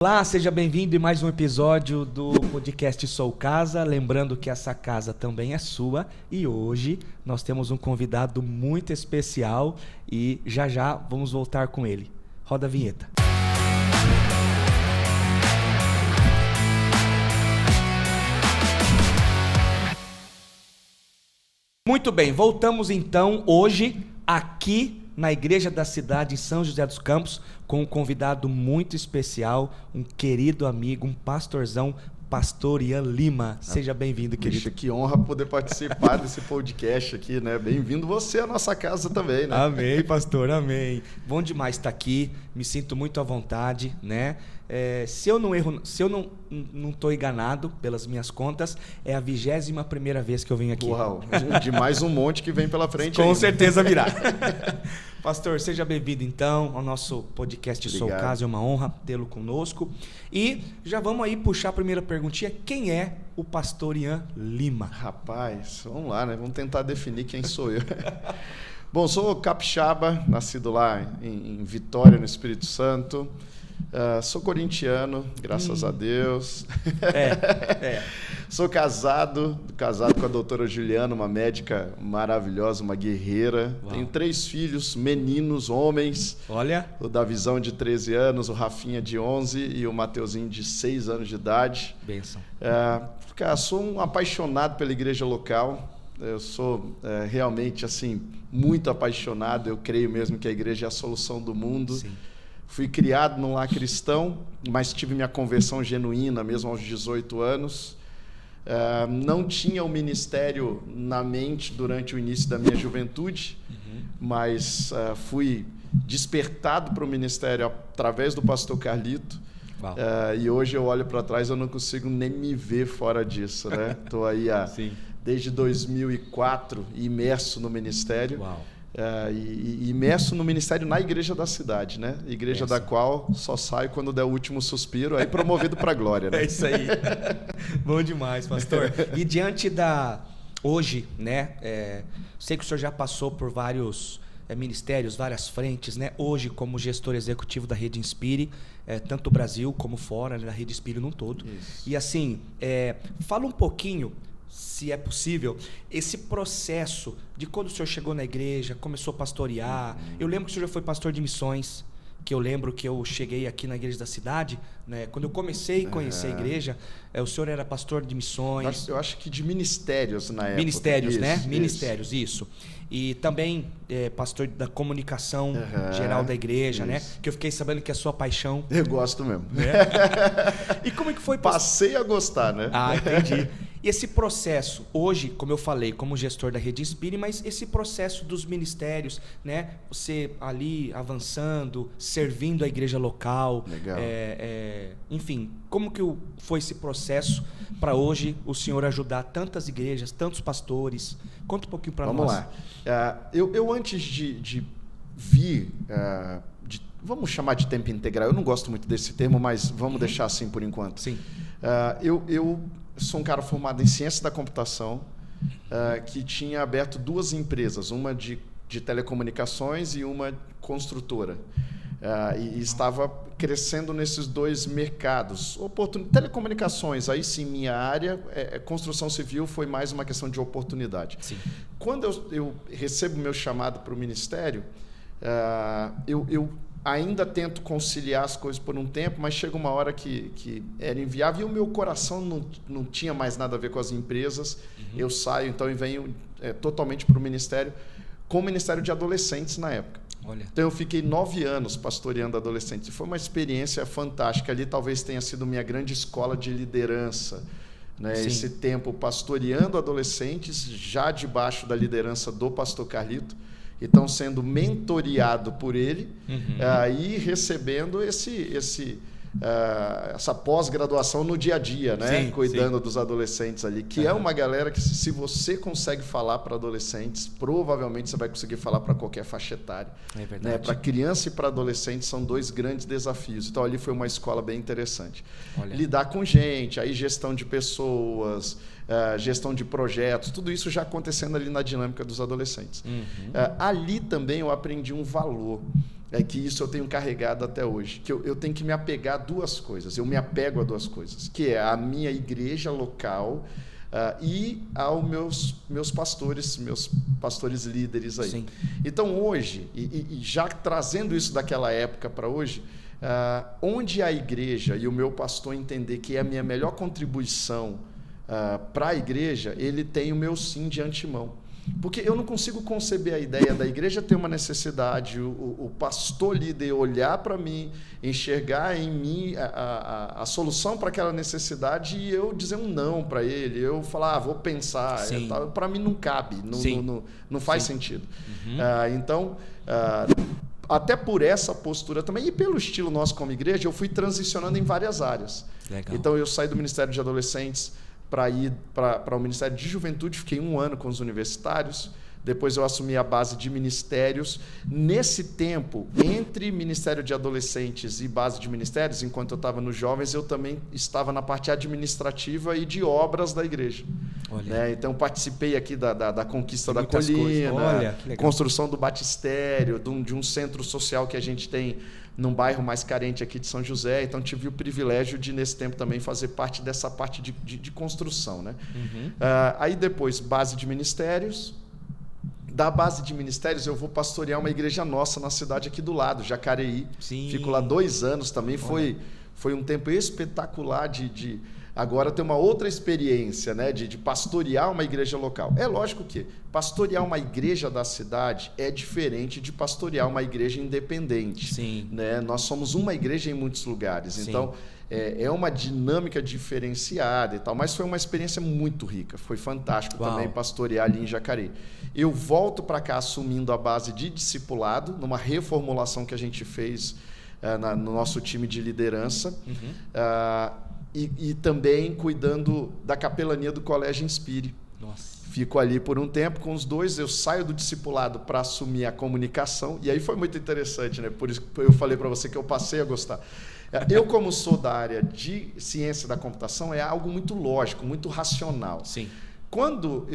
Olá, seja bem-vindo em mais um episódio do podcast Sou Casa. Lembrando que essa casa também é sua e hoje nós temos um convidado muito especial e já vamos voltar com ele. Roda a vinheta. Muito bem, voltamos então hoje aqui na Igreja da Cidade, em São José dos Campos, com um convidado muito especial, um querido amigo, um pastorzão, Pastor Ian Lima. Seja bem-vindo, querido. Puxa, que honra poder participar desse podcast aqui, né? Bem-vindo você à nossa casa também, né? Amém, pastor, amém. Bom demais estar aqui, me sinto muito à vontade, né? Se eu não estou enganado pelas minhas contas, é a 21ª vez que eu venho aqui. Uau, de mais um monte que vem pela frente. Com ainda. certeza virá. Pastor, seja bem-vindo então ao nosso podcast Sou Casa, é uma honra tê-lo conosco. E já vamos aí puxar a primeira perguntinha, quem é o pastor Ian Lima? Rapaz, vamos lá, né? Vamos tentar definir quem sou eu. Bom, sou capixaba, nascido lá em Vitória, no Espírito Santo. Sou corintiano, graças a Deus. Sou casado com a doutora Juliana, uma médica maravilhosa, uma guerreira. Uau. Tenho 3 filhos, meninos, homens. Olha. O Davizão de 13 anos, o Rafinha de 11 e o Mateuzinho de 6 anos de idade. Bênção. Sou um apaixonado pela igreja local. Eu sou realmente assim muito apaixonado. Eu creio mesmo que a igreja é a solução do mundo. Sim. Fui criado num lar cristão, mas tive minha conversão genuína mesmo aos 18 anos. Não tinha o ministério na mente durante o início da minha juventude, mas fui despertado para o ministério através do pastor Carlito. E hoje eu olho para trás e eu não consigo nem me ver fora disso, né? Estou aí desde 2004 imerso no ministério. Uau. Imerso no ministério na igreja da cidade, né? Igreja da qual só saio quando der o último suspiro, aí promovido para a glória, né? É isso aí. Bom demais, pastor. E diante hoje, né? Sei que o senhor já passou por vários ministérios, várias frentes, né? Hoje, como gestor executivo da Rede Inspire, tanto Brasil como fora, né? Da Rede Inspire num todo. Isso. E assim, fala um pouquinho, se é possível, esse processo de quando o senhor chegou na igreja, começou a pastorear. Eu lembro que o senhor já foi pastor de missões, que eu lembro que eu cheguei aqui na igreja da cidade, né? Quando eu comecei a conhecer a igreja, o senhor era pastor de missões. Eu acho que de ministérios na época. Ministérios, né? Ministérios, isso. E também pastor da comunicação geral da igreja, né? Que eu fiquei sabendo que é a sua paixão. Eu gosto mesmo. E como é que foi? Passei a gostar, né? Entendi. E esse processo, hoje, como eu falei, como gestor da Rede Inspire, mas esse processo dos ministérios, né? Você ali avançando, servindo a igreja local. Legal. Enfim, como que foi esse processo para hoje o senhor ajudar tantas igrejas, tantos pastores? Conta um pouquinho para nós. Vamos lá. Eu antes de vir... vamos chamar de tempo integral. Eu não gosto muito desse termo, mas vamos deixar assim por enquanto. Sim. Eu sou um cara formado em ciência da computação, que tinha aberto 2 empresas, uma de telecomunicações e uma construtora. E estava crescendo nesses 2 mercados. Telecomunicações, aí sim, minha área, construção civil foi mais uma questão de oportunidade. Sim. Quando eu recebo meu chamado para o ministério, eu ainda tento conciliar as coisas por um tempo, mas chega uma hora que era inviável e o meu coração não tinha mais nada a ver com as empresas. Eu saio então e venho totalmente para o ministério, com o ministério de adolescentes na época. Olha. Então eu fiquei 9 anos pastoreando adolescentes e foi uma experiência fantástica. Ali talvez tenha sido minha grande escola de liderança, né? Esse tempo pastoreando adolescentes, já debaixo da liderança do pastor Carlito. Então, sendo mentoreado por ele e recebendo essa pós-graduação no dia a dia, né? Cuidando dos adolescentes ali, que é uma galera que, se você consegue falar para adolescentes, provavelmente você vai conseguir falar para qualquer faixa etária. É verdade. Né? Para criança e para adolescente são 2 grandes desafios. Então, ali foi uma escola bem interessante. Olha. Lidar com gente, aí gestão de pessoas, gestão de projetos, tudo isso já acontecendo ali na dinâmica dos adolescentes. Ali também eu aprendi um valor. é que isso eu tenho carregado até hoje, que eu tenho que me apegar a duas coisas. Eu me apego a duas coisas, que é a minha igreja local e aos meus pastores líderes aí. Sim. Então hoje, e já trazendo isso daquela época para hoje, onde a igreja e o meu pastor entender que é a minha melhor contribuição para a igreja, ele tem o meu sim de antemão. Porque eu não consigo conceber a ideia da igreja ter uma necessidade, o pastor líder olhar para mim, enxergar em mim a solução para aquela necessidade e eu dizer um não para ele, eu falar, vou pensar. Para mim não cabe, não faz sentido. Então, até por essa postura também e pelo estilo nosso como igreja, eu fui transicionando em várias áreas. Legal. Então, eu saí do Ministério de Adolescentes para ir para o Ministério de Juventude, fiquei 1 ano com os universitários, depois eu assumi a base de ministérios. Nesse tempo, entre Ministério de Adolescentes e base de ministérios, enquanto eu estava nos jovens, eu também estava na parte administrativa e de obras da igreja. Né? Então, participei aqui da conquista da colina, construção do batistério, de um centro social que a gente tem num bairro mais carente aqui de São José. Então, tive o privilégio de, nesse tempo, também fazer parte dessa parte de construção. Né? Aí, depois, base de ministérios. Da base de ministérios, eu vou pastorear uma igreja nossa na cidade aqui do lado, Jacareí. Sim. Fico lá 2 anos também. Foi um tempo espetacular de agora ter uma outra experiência, né, de pastorear uma igreja local. É lógico que pastorear uma igreja da cidade é diferente de pastorear uma igreja independente. Sim. Né? Nós somos uma igreja em muitos lugares, Sim. então é uma dinâmica diferenciada e tal, mas foi uma experiência muito rica, foi fantástico também pastorear ali em Jacareí. Eu volto para cá assumindo a base de discipulado, numa reformulação que a gente fez no nosso time de liderança, e também cuidando da capelania do Colégio Inspire. Nossa. Fico ali por um tempo com os dois, eu saio do discipulado para assumir a comunicação, e aí foi muito interessante, né? Por isso que eu falei para você que eu passei a gostar. Eu, como sou da área de ciência da computação, é algo muito lógico, muito racional. Sim. Quando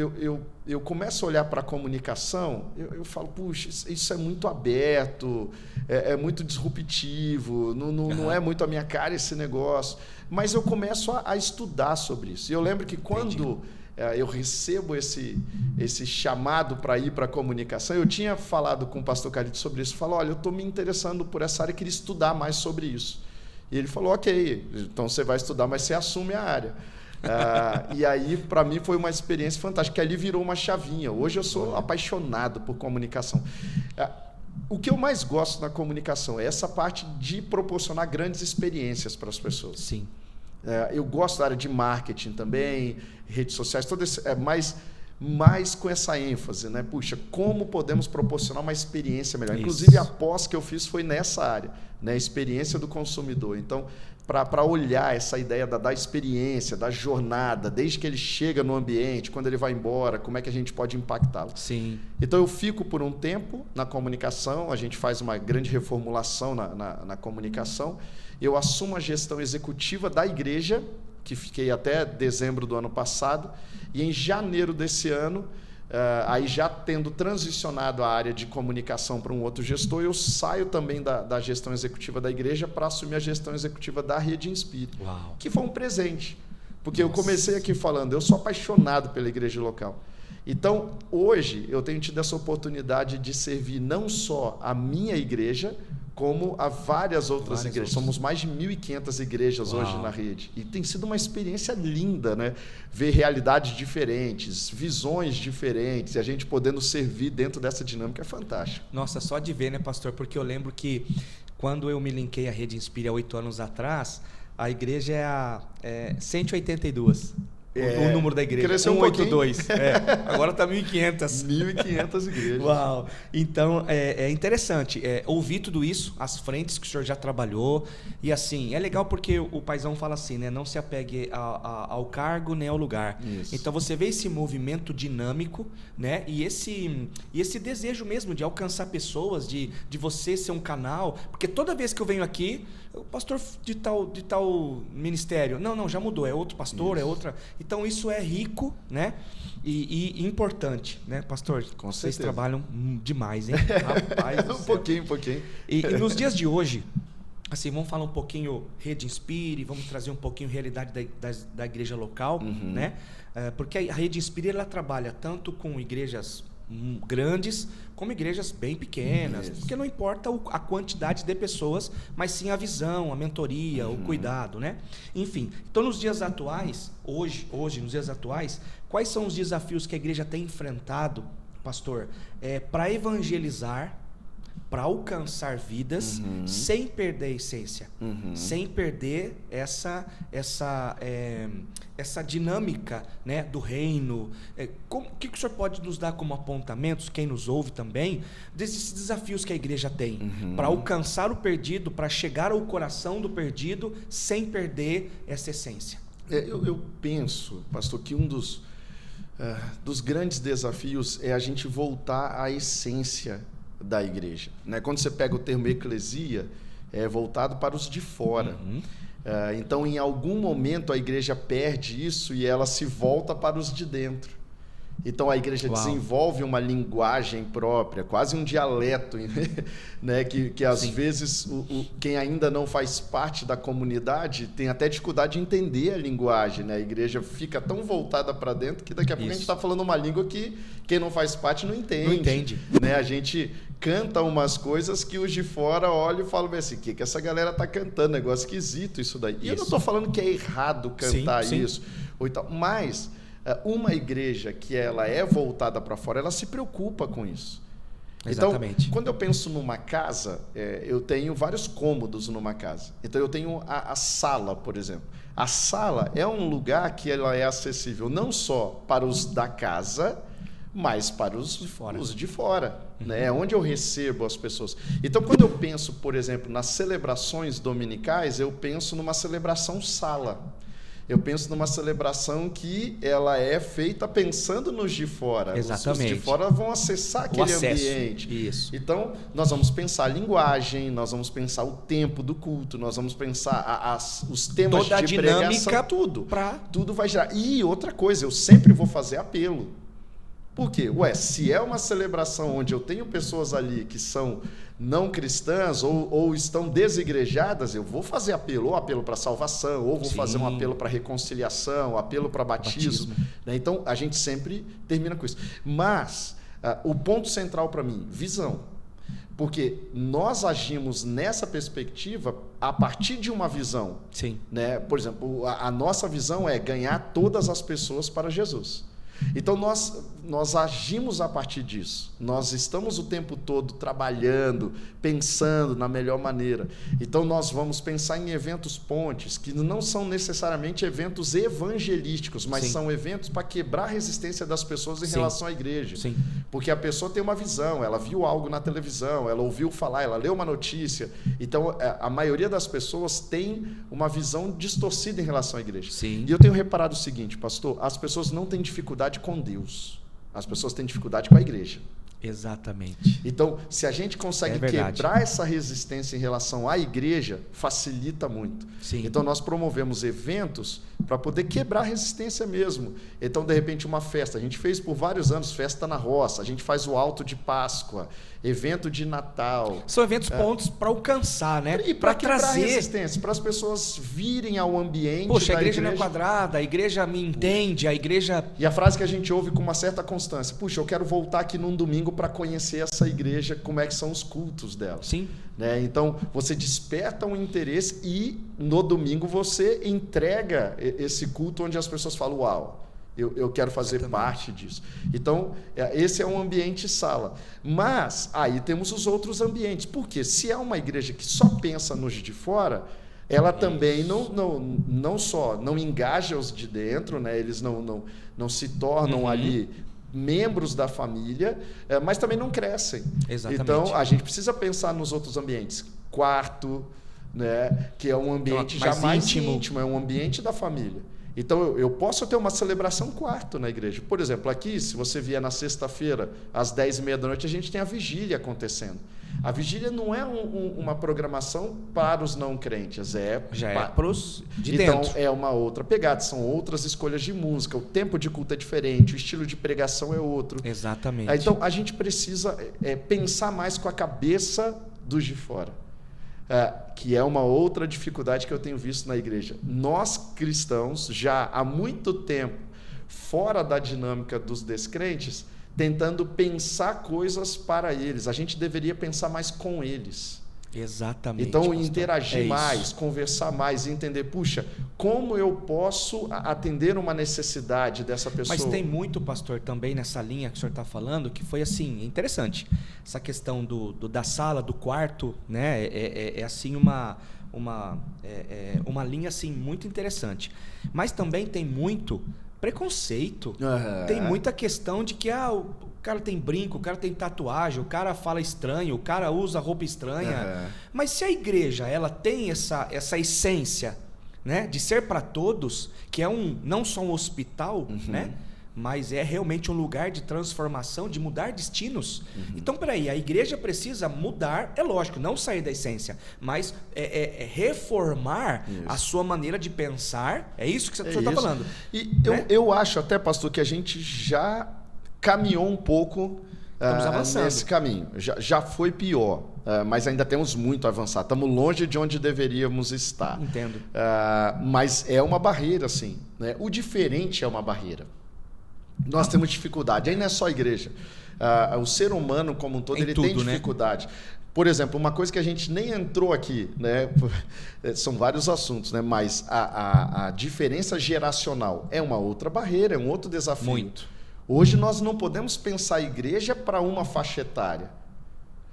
eu começo a olhar para a comunicação, eu falo, puxa, isso é muito aberto, é muito disruptivo, não é muito a minha cara esse negócio. Mas eu começo a estudar sobre isso. E eu lembro que quando eu recebo esse chamado para ir para a comunicação, eu tinha falado com o pastor Carito sobre isso, falou, olha, eu estou me interessando por essa área, queria estudar mais sobre isso. E ele falou, ok, então você vai estudar, mas você assume a área. E aí, para mim, foi uma experiência fantástica, que ali virou uma chavinha. Hoje eu sou apaixonado por comunicação. O que eu mais gosto na comunicação é essa parte de proporcionar grandes experiências para as pessoas. Sim. Eu gosto da área de marketing também, redes sociais, todo esse, mais com essa ênfase, né? Puxa, como podemos proporcionar uma experiência melhor? Isso. Inclusive, a pós que eu fiz foi nessa área, né? Experiência do consumidor. Então, para olhar essa ideia da experiência, da jornada, desde que ele chega no ambiente, quando ele vai embora, como é que a gente pode impactá-lo. Sim. Então, eu fico por um tempo na comunicação, a gente faz uma grande reformulação na comunicação, eu assumo a gestão executiva da igreja, que fiquei até dezembro do ano passado, e em janeiro desse ano, aí já tendo transicionado a área de comunicação para um outro gestor, eu saio também da gestão executiva da igreja para assumir a gestão executiva da Rede Inspire, que foi um presente, porque eu comecei aqui falando, eu sou apaixonado pela igreja local. Então, hoje, eu tenho tido essa oportunidade de servir não só a minha igreja, como a várias outras igrejas. Somos mais de 1.500 igrejas hoje na rede. E tem sido uma experiência linda, né? Ver realidades diferentes, visões diferentes, e a gente podendo servir dentro dessa dinâmica é fantástico. Nossa, só de ver, né, pastor? Porque eu lembro que quando eu me linkei à Rede Inspire há 8 anos atrás, a igreja é 182. O número da igreja, cresceu 182. Agora está 1.500. 1.500 igrejas. Uau! Então, é interessante ouvir tudo isso, as frentes que o senhor já trabalhou. E assim, é legal porque o paizão fala assim, né? Não se apegue ao cargo nem ao lugar. Isso. Então, você vê esse movimento dinâmico, né? E esse desejo mesmo de alcançar pessoas, de você ser um canal. Porque toda vez que eu venho aqui, o pastor de tal ministério. Não, já mudou, é outro pastor, é outra... Então isso é rico, né? E importante, né, pastor? Com Vocês certeza. trabalham demais, hein? Rapaz do Um céu. pouquinho. E nos dias de hoje, assim, vamos falar um pouquinho Rede Inspire, vamos trazer um pouquinho realidade da igreja local, né? Porque a Rede Inspire, ela trabalha tanto com igrejas grandes como igrejas bem pequenas, Isso. porque não importa a quantidade de pessoas, mas sim a visão, a mentoria, o cuidado, né? Enfim, então nos dias atuais, hoje nos dias atuais, quais são os desafios que a igreja tem enfrentado, pastor, para evangelizar, para alcançar vidas, sem perder a essência, sem perder essa dinâmica, né, do reino? O que o senhor pode nos dar como apontamentos, quem nos ouve também, desses desafios que a igreja tem, para alcançar o perdido, para chegar ao coração do perdido, sem perder essa essência? Eu penso, pastor, que um dos grandes desafios é a gente voltar à essência da igreja, né? Quando você pega o termo eclesia, é voltado para os de fora. Então, em algum momento, a igreja perde isso e ela se volta para os de dentro. Então, a igreja desenvolve uma linguagem própria, quase um dialeto, né? que às vezes quem ainda não faz parte da comunidade tem até dificuldade de entender a linguagem, né? A igreja fica tão voltada para dentro que daqui a pouco a gente está falando uma língua que quem não faz parte não entende. Não entende. Né? A gente canta umas coisas que os de fora olham e falam assim, o que essa galera está cantando? Negócio esquisito isso daí. E eu não estou falando que é errado cantar isso, ou tal, mas uma igreja que ela é voltada para fora, ela se preocupa com isso. Exatamente. Então, quando eu penso numa casa, eu tenho vários cômodos numa casa. Então, eu tenho a sala, por exemplo. A sala é um lugar que ela é acessível não só para os da casa, mas para os de fora. Né? É onde eu recebo as pessoas. Então, quando eu penso, por exemplo, nas celebrações dominicais, eu penso numa celebração sala. Eu penso numa celebração que ela é feita pensando nos de fora. Exatamente. Os de fora vão acessar aquele ambiente. Isso. Então, nós vamos pensar a linguagem, nós vamos pensar o tempo do culto, nós vamos pensar os temas toda de a dinâmica, pregação, tudo. Pra... Tudo vai girar. E outra coisa, eu sempre vou fazer apelo. Por quê? Se é uma celebração onde eu tenho pessoas ali que são não cristãs ou estão desigrejadas, eu vou fazer apelo, ou apelo para salvação, ou vou fazer um apelo para reconciliação, apelo para batismo. Né? Então, a gente sempre termina com isso. Mas, o ponto central para mim, visão. Porque nós agimos nessa perspectiva a partir de uma visão. Sim. Né? Por exemplo, a nossa visão é ganhar todas as pessoas para Jesus. Então, nós agimos a partir disso. Nós estamos o tempo todo trabalhando, pensando na melhor maneira. Então, nós vamos pensar em eventos pontes, que não são necessariamente eventos evangelísticos, mas são eventos para quebrar a resistência das pessoas em relação à igreja. Sim. Porque a pessoa tem uma visão, ela viu algo na televisão, ela ouviu falar, ela leu uma notícia. Então, a maioria das pessoas tem uma visão distorcida em relação à igreja. Sim. E eu tenho reparado o seguinte, pastor, as pessoas não têm dificuldade com Deus, as pessoas têm dificuldade com a igreja. Exatamente. Então, se a gente consegue quebrar essa resistência em relação à igreja, facilita muito. Sim. Então, nós promovemos eventos para poder quebrar a resistência mesmo. Então, de repente, uma festa. A gente fez por vários anos festa na roça, a gente faz o Alto de Páscoa, evento de Natal. São eventos pontos para alcançar, né? E para trazer resistência, para as pessoas virem ao ambiente. Poxa, da a igreja não é quadrada, a igreja me entende, a igreja... E a frase que a gente ouve com uma certa constância, puxa, eu quero voltar aqui num domingo para conhecer essa igreja, como é que são os cultos dela. Sim. Né? Então, você desperta um interesse e no domingo você entrega esse culto onde as pessoas falam, uau, eu quero fazer parte disso. Então, esse é um ambiente sala. Mas, aí temos os outros ambientes. Porque se é uma igreja que só pensa nos de fora, ela também não só não engaja os de dentro, né? Eles não se tornam ali membros da família, mas também não crescem. Exatamente. Então, a gente precisa pensar nos outros ambientes. Quarto, né? Que é um ambiente já mais íntimo, é um ambiente da família. Então, eu posso ter uma celebração quarto na igreja. Por exemplo, aqui, se você vier na sexta-feira, às 10h30 da noite, a gente tem a vigília acontecendo. A vigília não é uma programação para os não crentes, já é para os de então, dentro. é uma outra pegada, são outras escolhas de música, o tempo de culto é diferente, o estilo de pregação é outro. Exatamente. Então, a gente precisa pensar mais com a cabeça dos de fora. Que é uma outra dificuldade que eu tenho visto na igreja. Nós, cristãos, já há muito tempo, fora da dinâmica dos descrentes, tentando pensar coisas para eles. A gente deveria pensar mais com eles. Exatamente. Então, pastor. interagir mais, conversar mais, entender, puxa, como eu posso atender uma necessidade dessa pessoa? Mas tem muito, pastor, também nessa linha que o senhor está falando, que foi assim, interessante. Essa questão da sala, do quarto, né? É assim uma linha assim, muito interessante. Mas também tem muito preconceito. Tem muita questão de que o cara tem brinco, o cara tem tatuagem, o cara fala estranho, o cara usa roupa estranha. Mas se a igreja ela tem essa essência, né, de ser para todos, que é não só um hospital, né, mas é realmente um lugar de transformação, de mudar destinos. Então, peraí, a igreja precisa mudar, é lógico, não sair da essência, mas reformar a sua maneira de pensar. É isso que o senhor está falando. E né? eu acho até, pastor, que a gente já caminhou um pouco nesse caminho. Já foi pior, mas ainda temos muito a avançar. Estamos longe de onde deveríamos estar. Entendo. Mas é uma barreira, sim. Né? O diferente é uma barreira. Nós temos dificuldade. Aí não é só a igreja. O ser humano como um todo, ele tem dificuldade. Né? Por exemplo, uma coisa que a gente nem entrou aqui, né? São vários assuntos, né? Mas a diferença geracional é uma outra barreira, é um outro desafio. Muito. Hoje nós não podemos pensar a igreja para uma faixa etária.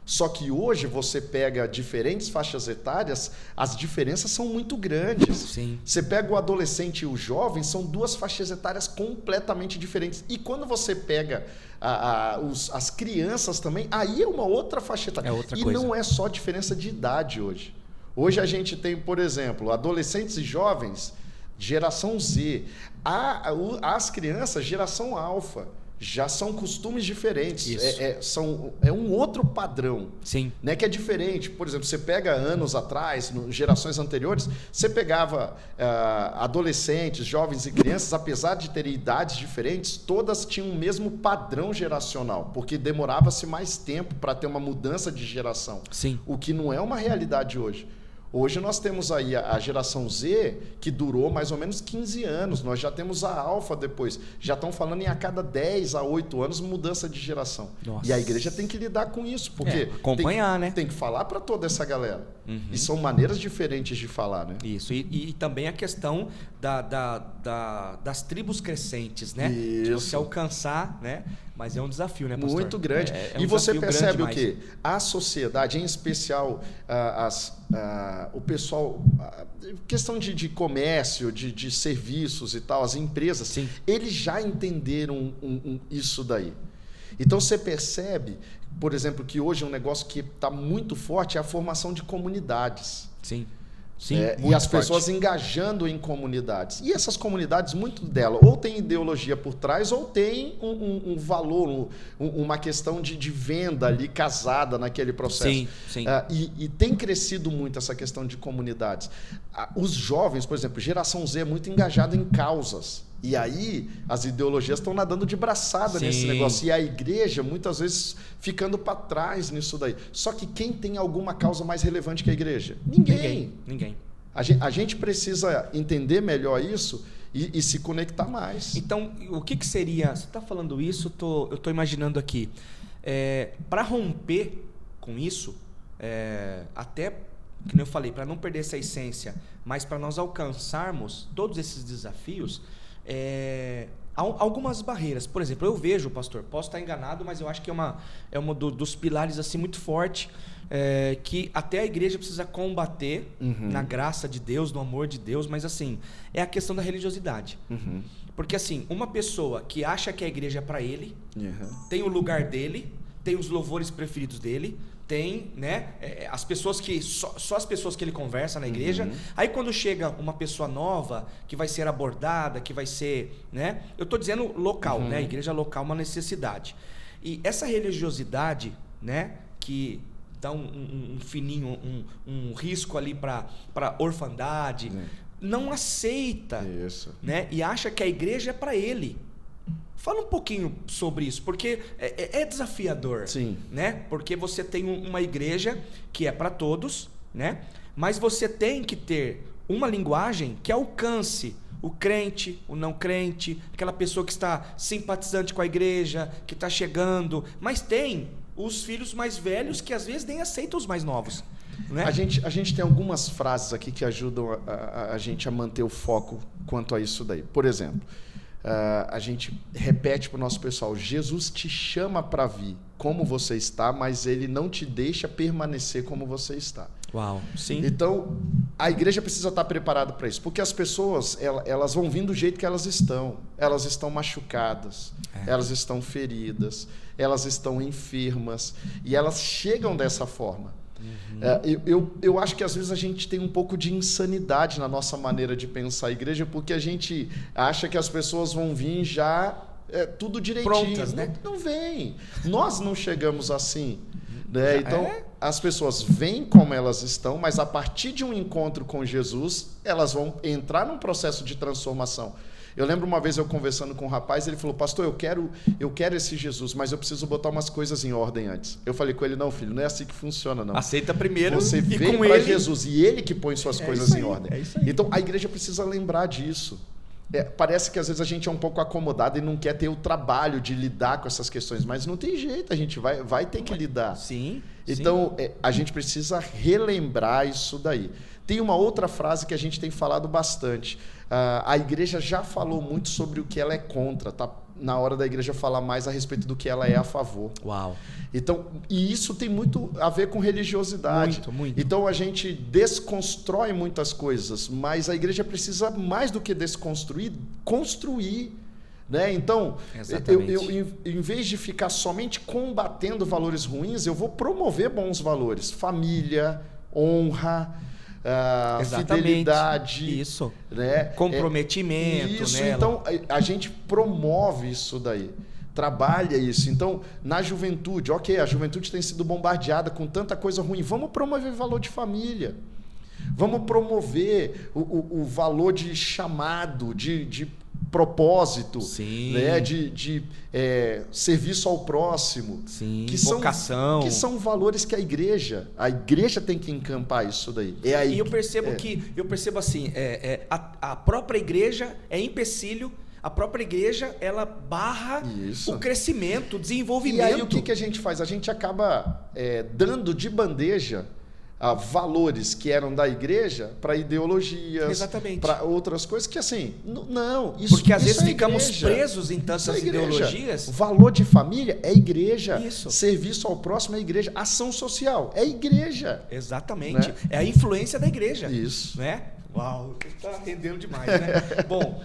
Só que hoje você pega diferentes faixas etárias, as diferenças são muito grandes. Sim. Você pega o adolescente e o jovem, são duas faixas etárias completamente diferentes. E quando você pega as crianças também, aí é uma outra faixa etária. É outra coisa. Não é só diferença de idade hoje. Hoje a gente tem, por exemplo, adolescentes e jovens, geração Z. As crianças, geração alfa. Já são costumes diferentes, é um outro padrão. Sim. Né, que é diferente. Por exemplo, você pega anos atrás, gerações anteriores, você pegava adolescentes, jovens e crianças, apesar de terem idades diferentes, todas tinham o mesmo padrão geracional, porque demorava-se mais tempo para ter uma mudança de geração. Sim. O que não é uma realidade hoje. Hoje nós temos aí a geração Z, que durou mais ou menos 15 anos. Nós já temos a Alfa depois. Já estão falando em a cada 10 a 8 anos mudança de geração. Nossa. E a igreja tem que lidar com isso, porque acompanhar, né? Tem que falar para toda essa galera. E são maneiras diferentes de falar, né? Isso. E também a questão das tribos crescentes, né? Isso. De você alcançar, né? Mas é um desafio, né, pastor? Muito grande. Um e você percebe o demais. quê? A sociedade, em especial o pessoal, questão de comércio, de serviços e tal, as empresas, Sim. eles já entenderam isso daí. Então você percebe, por exemplo, que hoje um negócio que está muito forte é a formação de comunidades. Sim. Sim, e as pessoas engajando em comunidades. E essas comunidades, muito dela, ou tem ideologia por trás, ou tem um valor, uma questão de venda ali casada naquele processo. Sim, sim. E tem crescido muito essa questão de comunidades. Os jovens, por exemplo, geração Z é muito engajada em causas. E aí as ideologias estão nadando de braçada nesse negócio. E a igreja, muitas vezes, ficando para trás nisso daí. Só que quem tem alguma causa mais relevante que a igreja? Ninguém. A gente precisa entender melhor isso e se conectar mais. Então, o que seria... Você está falando isso, eu estou imaginando aqui. Para romper com isso, até, que eu falei, para não perder essa essência, mas para nós alcançarmos todos esses desafios... algumas barreiras. Por exemplo, eu vejo, pastor, posso estar enganado, mas eu acho que é uma dos pilares assim muito forte, que até a igreja precisa combater na graça de Deus, no amor de Deus, mas assim, é a questão da religiosidade. Porque assim, uma pessoa que acha que a igreja é para ele, tem o lugar dele, tem os louvores preferidos dele, tem, né, as pessoas que só as pessoas que ele conversa na igreja. Aí quando chega uma pessoa nova que vai ser abordada, que vai ser, né, eu estou dizendo local, né, igreja local, uma necessidade. E essa religiosidade, né, que dá um fininho, um risco ali para orfandade, não aceita, né, e acha que a igreja é para ele. Fala um pouquinho sobre isso, porque é desafiador, né? Porque você tem uma igreja que é para todos, né? Mas você tem que ter uma linguagem que alcance o crente, o não crente, aquela pessoa que está simpatizante com a igreja, que está chegando, mas tem os filhos mais velhos que às vezes nem aceitam os mais novos, né? A gente tem algumas frases aqui que ajudam a gente a manter o foco quanto a isso daí. Por exemplo, a gente repete para o nosso pessoal: Jesus te chama para vir como você está, mas ele não te deixa permanecer como você está. Uau, sim. Então, a igreja precisa estar preparada para isso, porque as pessoas elas vão vir do jeito que elas estão machucadas, elas estão feridas, elas estão enfermas, e elas chegam dessa forma. Eu acho que às vezes a gente tem um pouco de insanidade na nossa maneira de pensar a igreja, porque a gente acha que as pessoas vão vir já tudo direitinho. Prontas, né? Não vem. Nós não chegamos assim, né? Então, as pessoas vêm como elas estão, mas a partir de um encontro com Jesus, elas vão entrar num processo de transformação. Eu lembro uma vez eu conversando com um rapaz, ele falou: pastor, eu quero esse Jesus, mas eu preciso botar umas coisas em ordem antes. Eu falei com ele: não, filho, não é assim que funciona, não. Aceita primeiro. Você vem para Jesus e ele que põe suas coisas em ordem. Então, a igreja precisa lembrar disso. Parece que às vezes a gente é um pouco acomodado e não quer ter o trabalho de lidar com essas questões, mas não tem jeito, a gente vai ter que lidar. Sim. Então, a gente precisa relembrar isso daí. Tem uma outra frase que a gente tem falado bastante. A igreja já falou muito sobre o que ela é contra, tá? Na hora da igreja falar mais a respeito do que ela é a favor. Uau. Então, e isso tem muito a ver com religiosidade. Muito. Então a gente desconstrói muitas coisas, mas a igreja precisa, mais do que desconstruir, construir. Né? Então, eu, em vez de ficar somente combatendo valores ruins, eu vou promover bons valores. Família, honra, fidelidade. Isso. Né? Comprometimento. Isso, né? Então a gente promove isso daí. Trabalha isso. Então, na juventude, a juventude tem sido bombardeada com tanta coisa ruim. Vamos promover valor de família. Vamos promover o valor de chamado, de propósito, né? de serviço ao próximo. Sim, que vocação. Que são valores que a igreja tem que encampar isso daí. E eu percebo assim, a própria igreja é empecilho. A própria igreja, ela barra o crescimento, o desenvolvimento. E aí o que a gente faz? A gente acaba dando de bandeja valores que eram da igreja para ideologias, para outras coisas que assim, não. Isso, porque às isso vezes ficamos presos em tantas ideologias. Valor de família é igreja. Isso. Serviço ao próximo é igreja. Ação social é igreja. Exatamente. Né? É a influência da igreja. Isso. Né? Uau, está rendendo demais, né? Bom,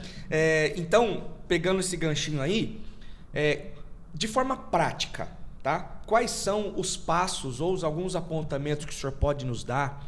então, pegando esse ganchinho aí, de forma prática, tá? Quais são os passos ou alguns apontamentos que o senhor pode nos dar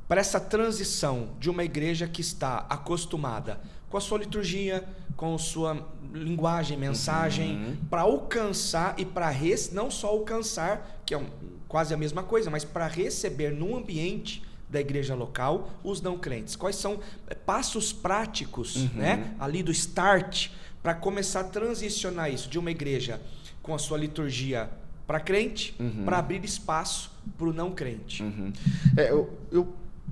para essa transição de uma igreja que está acostumada com a sua liturgia, com a sua linguagem, mensagem, para alcançar e para não só alcançar, que é quase a mesma coisa, mas para receber num ambiente da igreja local os não crentes? Quais são passos práticos, né, ali do start, para começar a transicionar isso de uma igreja com a sua liturgia para crente, para abrir espaço para o não crente?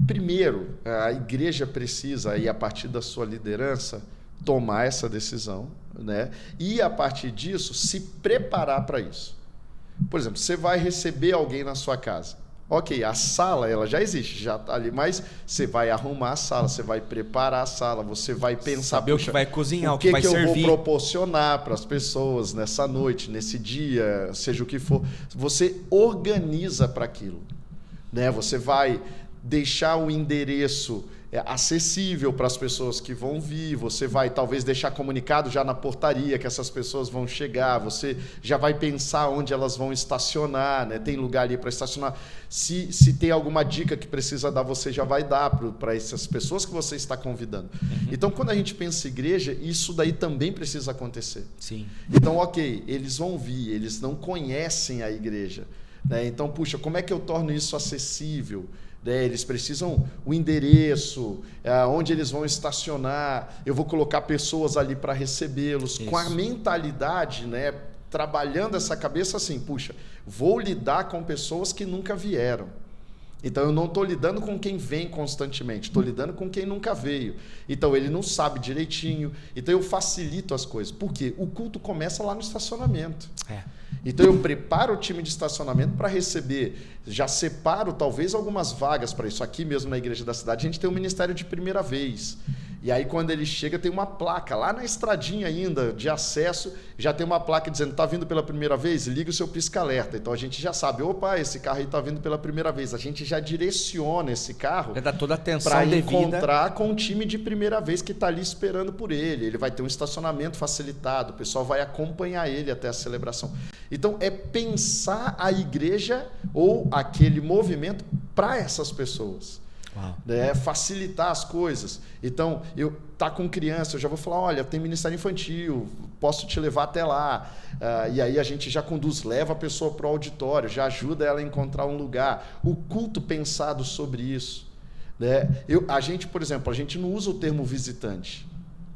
Primeiro, a igreja precisa, aí, a partir da sua liderança, tomar essa decisão, né? E a partir disso se preparar para isso. Por exemplo, você vai receber alguém na sua casa. Ok, a sala ela já existe, já está ali, mas você vai arrumar a sala, você vai preparar a sala, você vai pensar... Saber o que vai cozinhar, o que vai servir. O que eu vou proporcionar para as pessoas nessa noite, nesse dia, seja o que for. Você organiza para aquilo, né? Você vai deixar o endereço acessível para as pessoas que vão vir, você vai talvez deixar comunicado já na portaria que essas pessoas vão chegar, você já vai pensar onde elas vão estacionar, né? Tem lugar ali para estacionar. Se tem alguma dica que precisa dar, você já vai dar para essas pessoas que você está convidando. Então, quando a gente pensa em igreja, isso daí também precisa acontecer. Sim. Então, ok, eles vão vir, eles não conhecem a igreja, né? Então, puxa, como é que eu torno isso acessível? Eles precisam o endereço, onde eles vão estacionar, eu vou colocar pessoas ali para recebê-los, com a mentalidade, né, trabalhando essa cabeça assim, puxa, vou lidar com pessoas que nunca vieram. Então eu não estou lidando com quem vem constantemente, estou lidando com quem nunca veio. Então ele não sabe direitinho, então eu facilito as coisas. Por quê? O culto começa lá no estacionamento. Então eu preparo o time de estacionamento para receber, já separo talvez algumas vagas para isso. Aqui mesmo na igreja da cidade a gente tem um ministério de primeira vez. E aí quando ele chega tem uma placa, lá na estradinha ainda de acesso, já tem uma placa dizendo, está vindo pela primeira vez? Liga o seu pisca-alerta. Então a gente já sabe, opa, esse carro aí está vindo pela primeira vez. A gente já direciona esse carro para dar toda a atenção para devida, encontrar com o time de primeira vez que está ali esperando por ele. Ele vai ter um estacionamento facilitado, o pessoal vai acompanhar ele até a celebração. Então é pensar a igreja ou aquele movimento para essas pessoas. Facilitar as coisas. Então, eu tá com criança, eu já vou falar, olha, tem ministério infantil, posso te levar até lá. E aí a gente já conduz, leva a pessoa para o auditório, já ajuda ela a encontrar um lugar. O culto pensado sobre isso. Né? A gente, por exemplo, a gente não usa o termo visitante.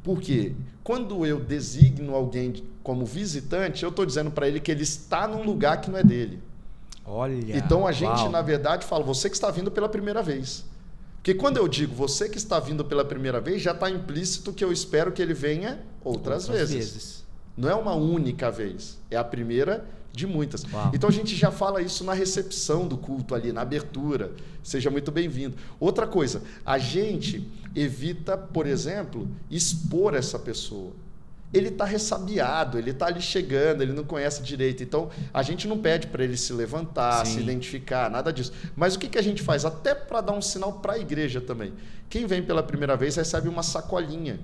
Por quê? Quando eu designo alguém como visitante, eu estou dizendo para ele que ele está num lugar que não é dele. Olha, então a gente, na verdade, fala, você que está vindo pela primeira vez. Porque quando eu digo você que está vindo pela primeira vez, já está implícito que eu espero que ele venha outras vezes. Não é uma única vez, é a primeira de muitas. Então a gente já fala isso na recepção do culto ali, na abertura. Seja muito bem-vindo. Outra coisa, a gente evita, por exemplo, expor essa pessoa. Ele está ressabiado, ele está ali chegando, ele não conhece direito. Então, a gente não pede para ele se levantar, se identificar, nada disso. Mas o que a gente faz? Até para dar um sinal para a igreja também. Quem vem pela primeira vez recebe uma sacolinha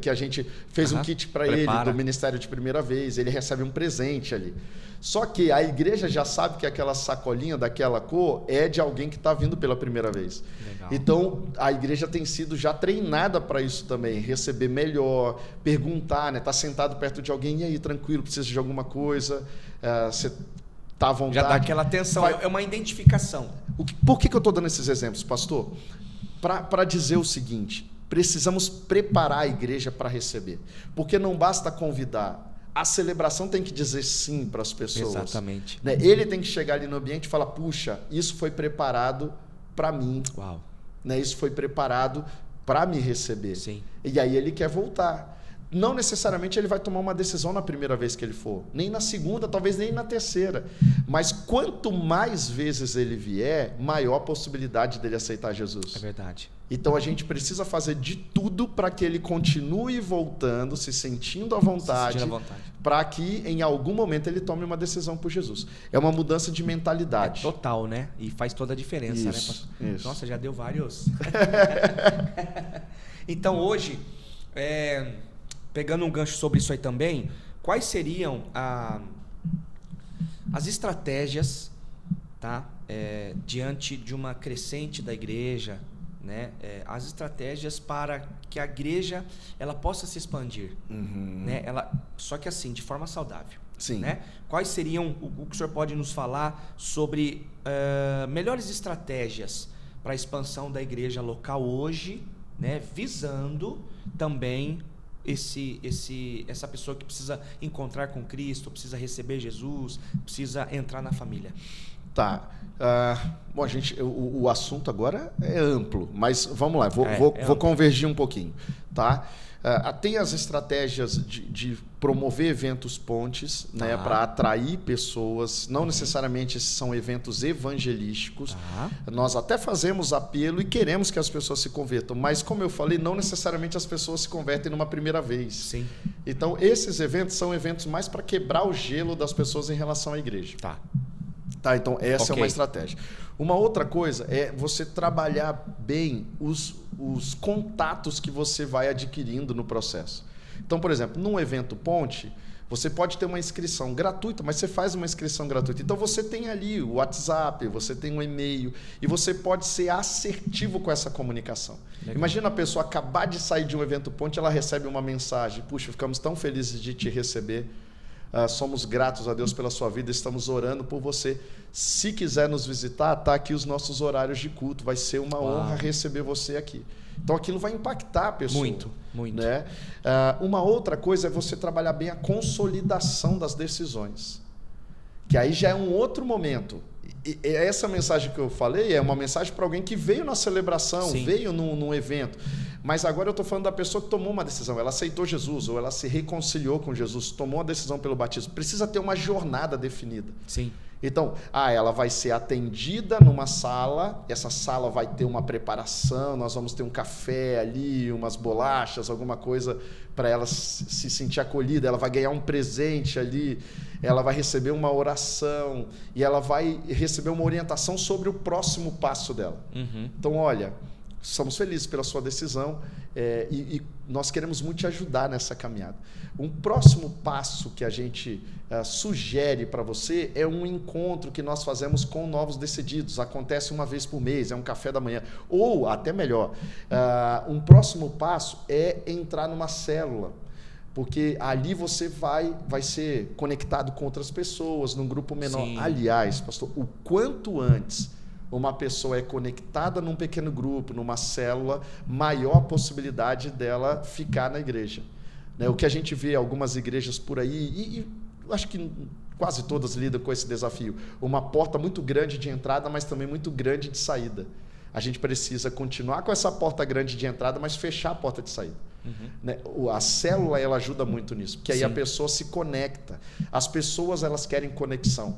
que a gente fez um kit para ele do ministério de primeira vez. Ele recebe um presente ali. Só que a igreja já sabe que aquela sacolinha daquela cor é de alguém que está vindo pela primeira vez. Legal. Então, a igreja tem sido já treinada para isso também, receber melhor, perguntar, né? Tá sentado perto de alguém, e aí, tranquilo, precisa de alguma coisa, você tá à vontade. Já dá aquela atenção, é uma identificação. Por que eu estou dando esses exemplos, pastor? Para dizer o seguinte, precisamos preparar a igreja para receber, porque não basta convidar. A celebração tem que dizer sim para as pessoas. Exatamente. Né? Ele tem que chegar ali no ambiente e falar, puxa, isso foi preparado para mim. Uau. Né? Isso foi preparado para me receber. Sim. E aí ele quer voltar. Não necessariamente ele vai tomar uma decisão na primeira vez que ele for, nem na segunda, talvez nem na terceira. Mas quanto mais vezes ele vier, maior a possibilidade dele aceitar Jesus. É verdade. Então a gente precisa fazer de tudo para que ele continue voltando, se sentindo à vontade, para que em algum momento ele tome uma decisão por Jesus. É uma mudança de mentalidade. É total, né? E faz toda a diferença, isso, né? Isso. Nossa, já deu vários. Então hoje, pegando um gancho sobre isso aí também, quais seriam as estratégias, tá? Diante de uma crescente da igreja, né? As estratégias para que a igreja ela possa se expandir, né? Só que assim, de forma saudável. Sim. Né? Quais seriam, o que o senhor pode nos falar sobre melhores estratégias para a expansão da igreja local hoje, né? Visando também essa pessoa que precisa encontrar com Cristo, precisa receber Jesus, precisa entrar na família. Tá. Bom, o assunto agora é amplo, mas vamos lá, vou convergir um pouquinho. Tá? Tem as estratégias de promover eventos pontes, né, para atrair pessoas. Não necessariamente são eventos evangelísticos. Nós até fazemos apelo e queremos que as pessoas se convertam, mas como eu falei, não necessariamente as pessoas se convertem numa primeira vez. Sim. Então, esses eventos são eventos mais para quebrar o gelo das pessoas em relação à igreja. Tá. Tá, então essa é uma estratégia. Uma outra coisa é você trabalhar bem os contatos que você vai adquirindo no processo. Então, por exemplo, num evento ponte, você pode ter uma inscrição gratuita, mas você faz uma inscrição gratuita. Então você tem ali o WhatsApp, você tem um e-mail e você pode ser assertivo com essa comunicação. Legal. Imagina a pessoa acabar de sair de um evento ponte, ela recebe uma mensagem: puxa, ficamos tão felizes de te receber. Somos gratos a Deus pela sua vida, estamos orando por você. Se quiser nos visitar, tá aqui os nossos horários de culto. Vai ser uma honra receber você aqui. Então aquilo vai impactar a pessoa. Muito, muito. Né? Uma outra coisa é você trabalhar bem a consolidação das decisões. Que aí já é um outro momento. E essa mensagem que eu falei é uma mensagem para alguém que veio na celebração, Sim. veio num evento. Mas agora eu estou falando da pessoa que tomou uma decisão. Ela aceitou Jesus, ou ela se reconciliou com Jesus, tomou a decisão pelo batismo. Precisa ter uma jornada definida. Sim. Então, ela vai ser atendida numa sala, essa sala vai ter uma preparação, nós vamos ter um café ali, umas bolachas, alguma coisa para ela se sentir acolhida, ela vai ganhar um presente ali, ela vai receber uma oração e ela vai receber uma orientação sobre o próximo passo dela. Uhum. Então, olha, somos felizes pela sua decisão e nós queremos muito te ajudar nessa caminhada. Um próximo passo que a gente sugere para você é um encontro que nós fazemos com novos decididos. Acontece uma vez por mês, é um café da manhã. Ou, até melhor, um próximo passo é entrar numa célula. Porque ali você vai ser conectado com outras pessoas, num grupo menor. Sim. Aliás, pastor, o quanto antes uma pessoa é conectada num pequeno grupo, numa célula, maior a possibilidade dela ficar na igreja. O que a gente vê algumas igrejas por aí, e acho que quase todas lidam com esse desafio, uma porta muito grande de entrada, mas também muito grande de saída. A gente precisa continuar com essa porta grande de entrada, mas fechar a porta de saída. Uhum. A célula ela ajuda muito nisso, porque aí Sim. a pessoa se conecta. As pessoas elas querem conexão.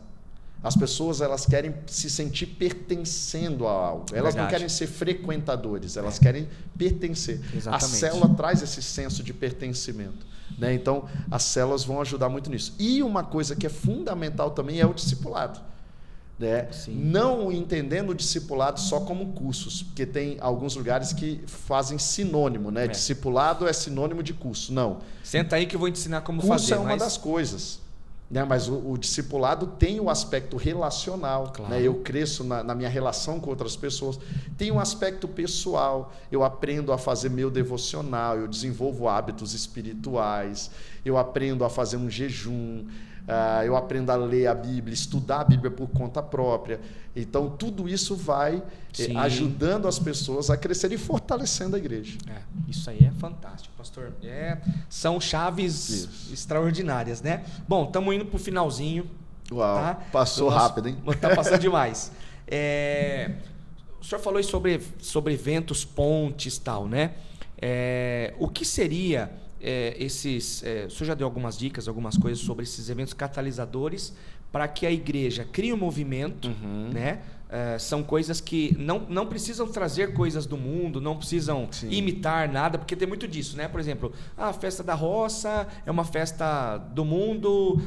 As pessoas elas querem se sentir pertencendo a algo. Elas não querem ser frequentadores, elas querem pertencer. Exatamente. A célula traz esse senso de pertencimento. Então, as células vão ajudar muito nisso. E uma coisa que é fundamental também é o discipulado. Não entendendo o discipulado só como cursos, porque tem alguns lugares que fazem sinônimo. Discipulado é sinônimo de curso. Não. Senta aí que eu vou te ensinar como curso fazer. Curso é uma das coisas. Mas o discipulado tem o aspecto relacional. Claro. Eu cresço na minha relação com outras pessoas. Tem um aspecto pessoal. Eu aprendo a fazer meu devocional, eu desenvolvo hábitos espirituais, eu aprendo a fazer um jejum, eu aprendo a ler a Bíblia, estudar a Bíblia por conta própria. Então, tudo isso vai ajudando as pessoas a crescer e fortalecendo a igreja. Isso aí é fantástico, pastor. São chaves extraordinárias, né? Bom, estamos indo para o finalzinho. Uau, tá? Passou rápido, hein? Está passando demais. O senhor falou sobre eventos, pontes e tal, né? O que seria... o senhor já deu algumas dicas, algumas coisas sobre esses eventos catalisadores para que a igreja crie um movimento, né? São coisas que não precisam trazer coisas do mundo, não precisam imitar nada, porque tem muito disso, né? Por exemplo, a festa da roça é uma festa do mundo,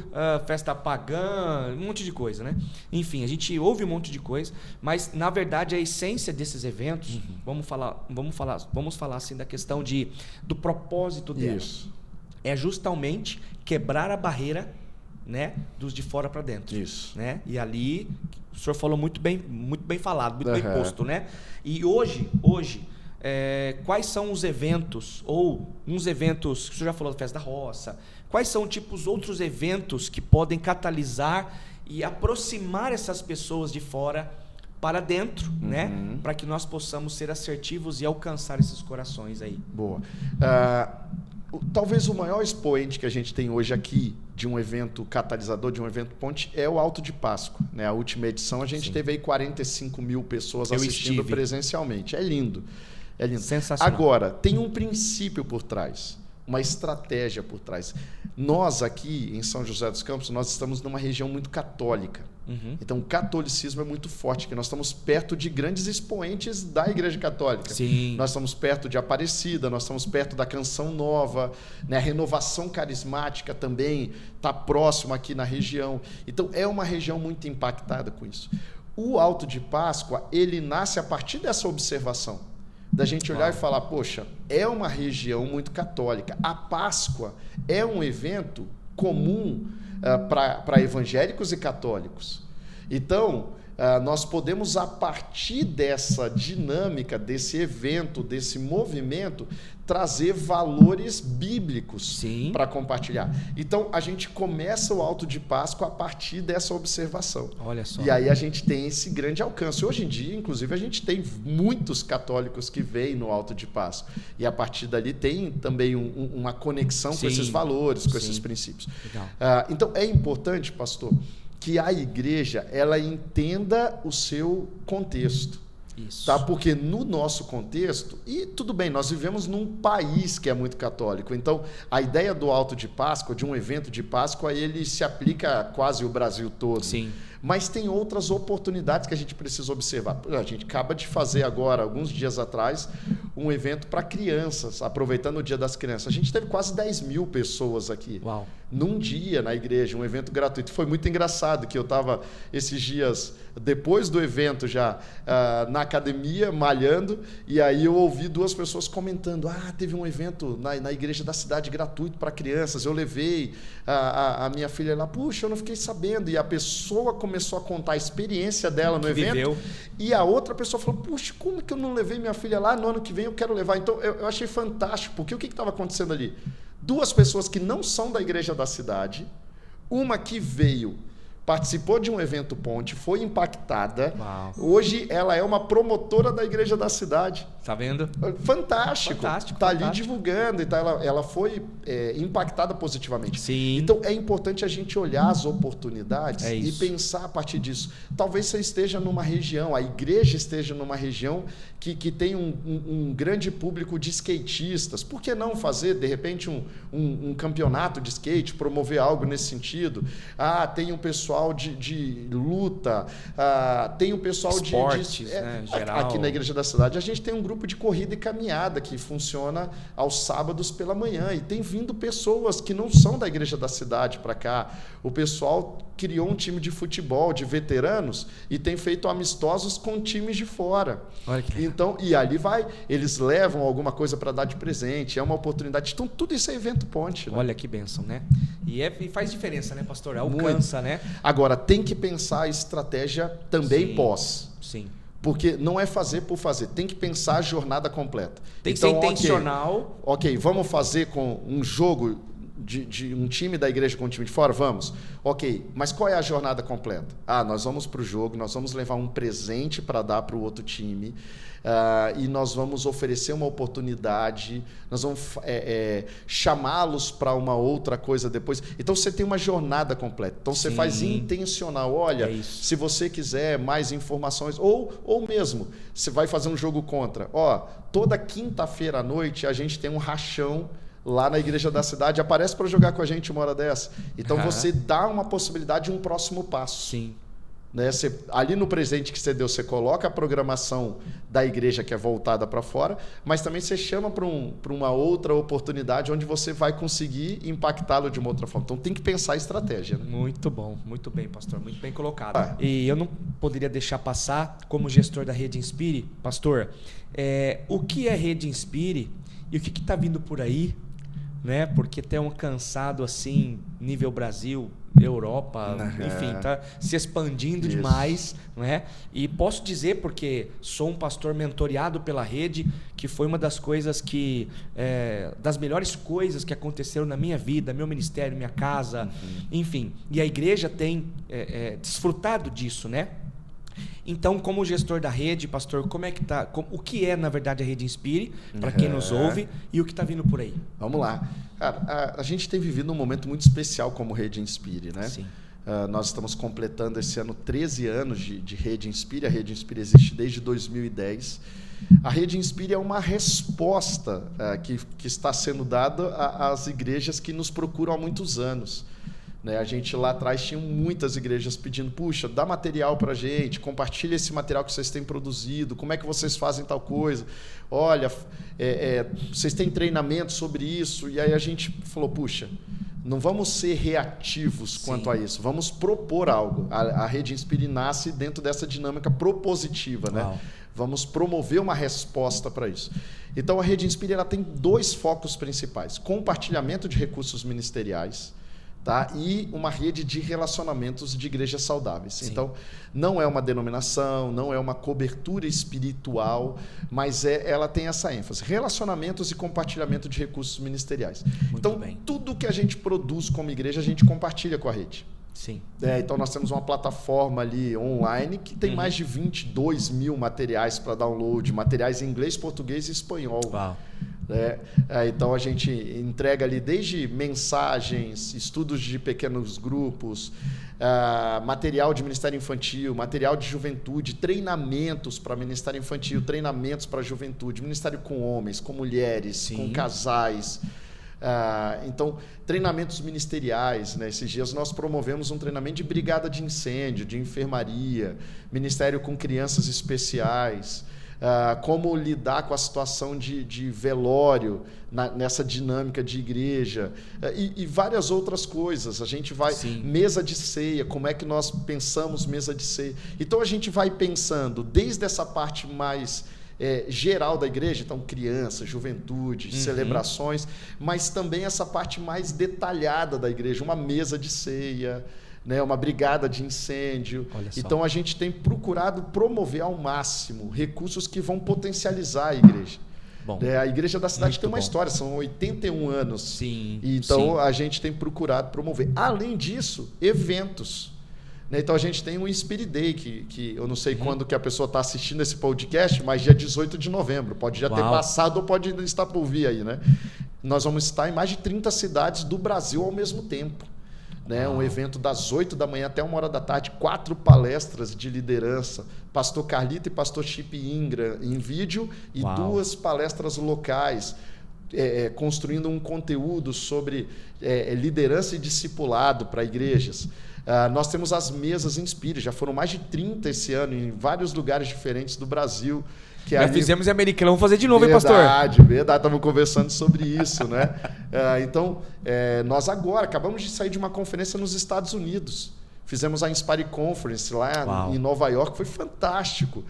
festa pagã, um monte de coisa, né? Enfim, a gente ouve um monte de coisa, mas na verdade a essência desses eventos, vamos falar assim da questão do propósito deles. É justamente quebrar a barreira, né, dos de fora para dentro. Isso. Né? E ali, o senhor falou muito bem falado, muito bem posto, né? E hoje quais são os eventos, ou uns eventos, o senhor já falou da Festa da Roça, quais são os outros eventos que podem catalisar e aproximar essas pessoas de fora para dentro, né? Para que nós possamos ser assertivos e alcançar esses corações aí. Boa. Talvez o maior expoente que a gente tem hoje aqui de um evento catalisador, de um evento ponte, é o Alto de Páscoa. A última edição a gente teve aí 45 mil pessoas assistindo presencialmente. É lindo. É lindo. Sensacional. Agora, tem um princípio por trás. uma estratégia por trás. Nós aqui em São José dos Campos, nós estamos numa região muito católica. Então o catolicismo é muito forte, que nós estamos perto de grandes expoentes da Igreja Católica. Sim. Nós estamos perto de Aparecida, nós estamos perto da Canção Nova, né? A Renovação Carismática também está próximo aqui na região. Então é uma região muito impactada com isso. O Alto de Páscoa, ele nasce a partir dessa observação, da gente olhar e falar, poxa, é uma região muito católica. A Páscoa é um evento comum para evangélicos e católicos. Então, nós podemos, a partir dessa dinâmica, desse evento, desse movimento, trazer valores bíblicos para compartilhar. Então, a gente começa o Alto de Páscoa a partir dessa observação. Olha só. E aí a gente tem esse grande alcance. Hoje em dia, inclusive, a gente tem muitos católicos que veem no Alto de Páscoa. E a partir dali tem também uma conexão com esses valores, com esses princípios. Então, é importante, pastor, que a igreja ela entenda o seu contexto. Isso. Tá? Porque no nosso contexto, e tudo bem, nós vivemos num país que é muito católico, então a ideia do Alto de Páscoa, de um evento de Páscoa, ele se aplica a quase o Brasil todo. Sim. Mas tem outras oportunidades que a gente precisa observar. A gente acaba de fazer agora, alguns dias atrás, um evento para crianças, aproveitando o Dia das Crianças. A gente teve quase 10 mil pessoas aqui. Uau. Num dia na igreja, um evento gratuito. Foi muito engraçado que eu estava esses dias, depois do evento já, na academia, malhando, e aí eu ouvi duas pessoas comentando, teve um evento na igreja da cidade gratuito para crianças, eu levei a minha filha lá, puxa, eu não fiquei sabendo, e a pessoa começou a contar a experiência dela no evento, viveu. E a outra pessoa falou, puxa, como que eu não levei minha filha lá? No ano que vem eu quero levar. Então eu achei fantástico, porque o que estava acontecendo ali? Duas pessoas que não são da igreja da cidade, uma que veio, participou de um evento ponte, foi impactada. Uau. Hoje ela é uma promotora da igreja da cidade. Tá vendo? Fantástico. Fantástico. Tá ali divulgando, então ela foi impactada positivamente. Sim. Então é importante a gente olhar as oportunidades e isso. pensar a partir disso. Talvez você esteja numa região, a igreja esteja numa região que tem um grande público de skatistas. Por que não fazer, de repente, um campeonato de skate, promover algo nesse sentido? Tem um pessoal de luta, tem um pessoal esportes, né, geral. Aqui na igreja da cidade a gente tem um grupo de corrida e caminhada que funciona aos sábados pela manhã, e tem vindo pessoas que não são da igreja da cidade para cá. O pessoal criou um time de futebol de veteranos e tem feito amistosos com times de fora. Olha que legal. Então, e ali eles levam alguma coisa para dar de presente, é uma oportunidade. Então, tudo isso é evento ponte. Né? Olha que bênção, né? E faz diferença, né, pastor? Alcança, né? Agora, tem que pensar a estratégia também pós. Sim. Porque não é fazer por fazer, tem que pensar a jornada completa. Tem que ser intencional. Ok, vamos fazer com um jogo de um time da igreja com um time de fora? Vamos. Ok, mas qual é a jornada completa? Nós vamos para o jogo, nós vamos levar um presente para dar para o outro time, e nós vamos oferecer uma oportunidade, nós vamos chamá-los para uma outra coisa depois. Então você tem uma jornada completa. Então você faz intencional. Olha, se você quiser mais informações, ou mesmo, você vai fazer um jogo contra. Toda quinta-feira à noite a gente tem um rachão lá na igreja da cidade, aparece para jogar com a gente uma hora dessa. Então você dá uma possibilidade de um próximo passo. Sim. Né? Ali no presente que você deu, você coloca a programação da igreja que é voltada para fora, mas também você chama para uma outra oportunidade onde você vai conseguir impactá-lo de uma outra forma. Então tem que pensar a estratégia. Né? Muito bom, muito bem, pastor, muito bem colocado. E eu não poderia deixar passar, como gestor da Rede Inspire, pastor, o que é Rede Inspire e o que está vindo por aí, né? Porque tem um cansado assim, nível Brasil, Europa, enfim, tá se expandindo demais, né? E posso dizer, porque sou um pastor mentoreado pela rede, que foi uma das coisas que das melhores coisas que aconteceram na minha vida, meu ministério, minha casa, enfim. E a igreja tem desfrutado disso, né? Então, como gestor da rede, pastor, como é que tá? O que é, na verdade, a Rede Inspire, para quem nos ouve, e o que está vindo por aí? Vamos lá. Cara, a gente tem vivido um momento muito especial como Rede Inspire, né? Sim. Nós estamos completando esse ano 13 anos de Rede Inspire. A Rede Inspire existe desde 2010. A Rede Inspire é uma resposta que está sendo dada às igrejas que nos procuram há muitos anos. Né? A gente lá atrás tinha muitas igrejas pedindo, puxa, dá material para a gente, compartilha esse material que vocês têm produzido, como é que vocês fazem tal coisa? Olha, vocês têm treinamento sobre isso? E aí a gente falou, puxa, não vamos ser reativos quanto a isso, vamos propor algo. A Rede Inspire nasce dentro dessa dinâmica propositiva, né? Vamos promover uma resposta para isso. Então, a Rede Inspire ela tem 2 focos principais: compartilhamento de recursos ministeriais, tá? E uma rede de relacionamentos de igrejas saudáveis. Sim. Então, não é uma denominação, não é uma cobertura espiritual, mas ela tem essa ênfase: relacionamentos e compartilhamento de recursos ministeriais. Muito então, bem. Tudo que a gente produz como igreja, a gente compartilha com a rede. Sim. Então, nós temos uma plataforma ali online que tem mais de 22 mil materiais para download, materiais em inglês, português e espanhol. Uau. Então, a gente entrega ali desde mensagens, estudos de pequenos grupos, material de ministério infantil, material de juventude, treinamentos para ministério infantil, treinamentos para juventude, ministério com homens, com mulheres, Sim. com casais. Então, treinamentos ministeriais, né? Esses dias nós promovemos um treinamento de brigada de incêndio, de enfermaria, ministério com crianças especiais, como lidar com a situação de velório nessa dinâmica de igreja, e várias outras coisas. A gente vai... Sim. Mesa de ceia, como é que nós pensamos mesa de ceia. Então, a gente vai pensando desde essa parte mais... geral da igreja, então criança, juventude, celebrações, mas também essa parte mais detalhada da igreja, uma mesa de ceia, né, uma brigada de incêndio. Então a gente tem procurado promover ao máximo recursos que vão potencializar a igreja. Bom, a igreja da cidade tem uma história, são 81 anos. Sim, então a gente tem procurado promover. Além disso, eventos. Então, a gente tem um Inspire Day, que eu não sei quando que a pessoa está assistindo esse podcast, mas dia 18 de novembro. Pode já ter passado ou pode estar por vir aí, né? Nós vamos estar em mais de 30 cidades do Brasil ao mesmo tempo. Né? Um evento das 8 da manhã até 1h da tarde, 4 palestras de liderança. Pastor Carlito e Pastor Chip Ingram em vídeo e 2 palestras locais. Construindo um conteúdo sobre liderança e discipulado para igrejas. Nós temos as mesas Inspire, já foram mais de 30 esse ano em vários lugares diferentes do Brasil. Que já fizemos em Americana, vamos fazer de novo, verdade, hein, pastor? Verdade, estamos conversando sobre isso, né? Então, nós agora acabamos de sair de uma conferência nos Estados Unidos. Fizemos a Inspire Conference lá em Nova York, foi fantástico.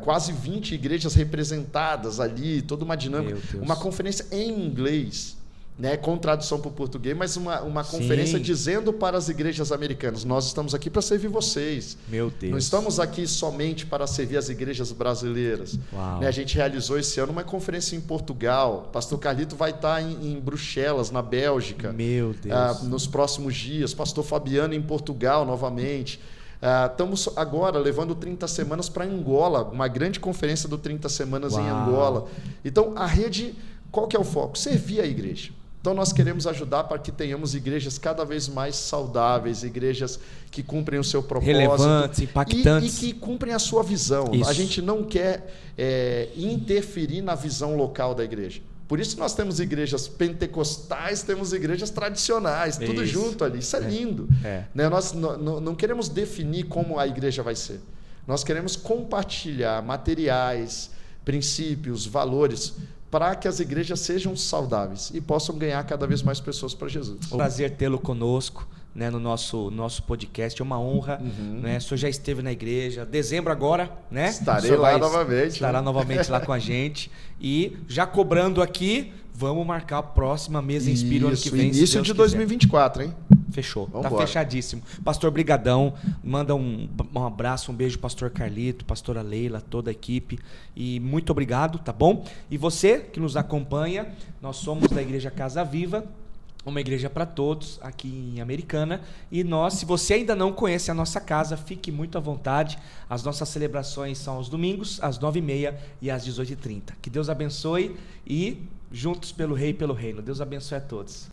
Quase 20 igrejas representadas ali, toda uma dinâmica. Uma conferência em inglês, né, com tradução para o português, mas uma conferência dizendo para as igrejas americanas: nós estamos aqui para servir vocês. Meu Deus. Não estamos aqui somente para servir as igrejas brasileiras. Né, a gente realizou esse ano uma conferência em Portugal. Pastor Carlito vai estar em Bruxelas, na Bélgica. Meu Deus. Nos próximos dias. Pastor Fabiano em Portugal novamente. Estamos agora levando 30 semanas para Angola, uma grande conferência do 30 Semanas em Angola. Então, a rede, qual que é o foco? Servir a igreja. Então, nós queremos ajudar para que tenhamos igrejas cada vez mais saudáveis, igrejas que cumprem o seu propósito. Relevantes, impactantes. E que cumprem a sua visão. Isso. A gente não quer interferir na visão local da igreja. Por isso nós temos igrejas pentecostais, temos igrejas tradicionais, tudo junto ali. Isso é lindo. Né? Nós não queremos definir como a igreja vai ser. Nós queremos compartilhar materiais, princípios, valores, para que as igrejas sejam saudáveis e possam ganhar cada vez mais pessoas para Jesus. Um prazer tê-lo conosco, né, no nosso podcast. É uma honra. Né? O senhor já esteve na igreja. Dezembro agora, né? Estarei lá novamente. Estará novamente lá com a gente. E já cobrando aqui, vamos marcar a próxima mesa Inspire ano que vem. Início de 2024, hein? Fechou. Vambora. Tá fechadíssimo. Pastor, brigadão. Manda um abraço, um beijo, pastor Carlito, pastora Leila, toda a equipe. E muito obrigado, tá bom? E você que nos acompanha, nós somos da Igreja Casa Viva, uma igreja para todos aqui em Americana. E nós, se você ainda não conhece a nossa casa, fique muito à vontade. As nossas celebrações são aos domingos, às 9h30 e às 18h30. Que Deus abençoe e juntos pelo Rei e pelo Reino. Deus abençoe a todos.